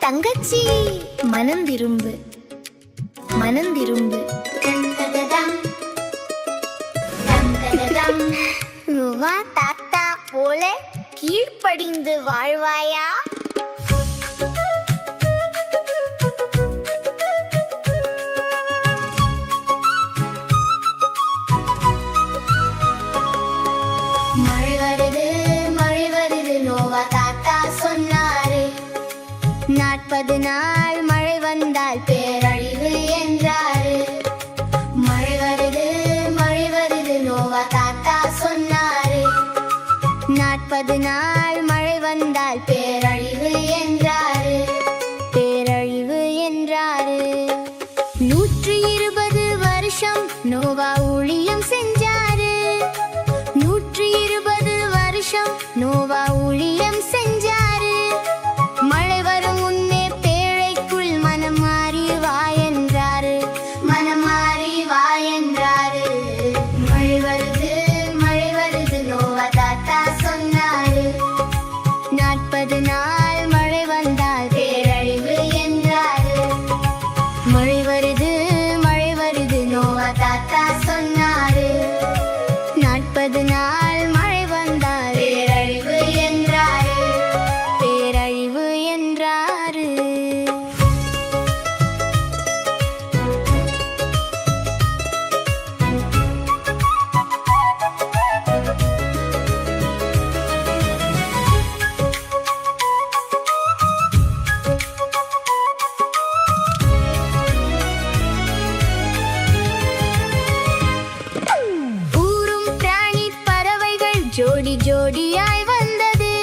தங்கச்சி மனம் திரும்பு மனம் திரும்பு. நோவா தாத்தா போல கீழ்ப்படிந்து வாழ்வாயா? மழை வருது நோவா தாத்தா சொன்னாரு. 40 நாள் மழை வந்தால் பேரழிவு என்றாரு. மழை வருது நோவா தாத்தா சொன்னாரு. 40 நாள் மழை வந்தால் பேரழிவு என்றாரு. பேரழிவு என்றாரு. 120 வருஷம் நோவா ஊழியம் செஞ்சாரு. 120 வருஷம் நோவா ஊழியம் செஞ்சாரு. மழை வரும் முன்னே பேழைக்குள் மனம் மாறி வா என்றாரு. மனம் மாறி வா என்றாரு. மழை வருது நோவா தாத்தா சொன்னாரு. 40 நாள் மழை வந்தால் பேரழிவு என்றாரு. மழை வருது நோவா தாத்தா சொன்னாரு. 40 நாள் மழை வந்தால் பேரழிவு என்றாரு. பேரழிவு என்றாரு. ஜோடி ஜோடியாய் வந்தது.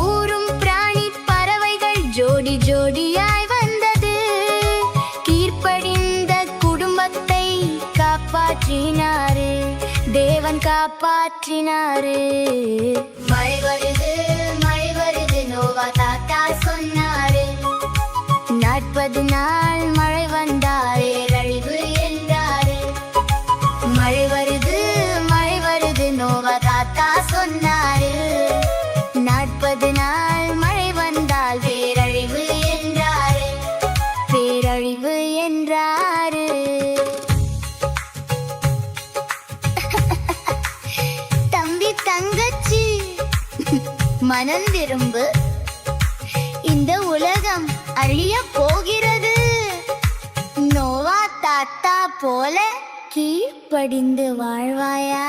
ஊரும் பிராணி பறவைகள் ஜோடி ஜோடியாய் வந்தது. கீழ்ப்படிந்த குடும்பத்தை காப்பாற்றினாரு. தேவன் காப்பாற்றினாரு. மழை வருது நோவா தாத்தா சொன்னாரு. 40 நாள் மழை வந்தால் பேரழிவு என்றாரு. மழை வருது நோவா தாத்தா சொன்னாரு. 40 நாள் மழை வந்தால் பேரழிவு என்றாரு. பேரழிவு என்றாரு. தம்பி தங்கச்சி மனம் திரும்பு. இந்த உலகம் அழிய போகிறது. நோவா தாத்தா போல கீழ்ப்படிந்து வாழ்வாயா?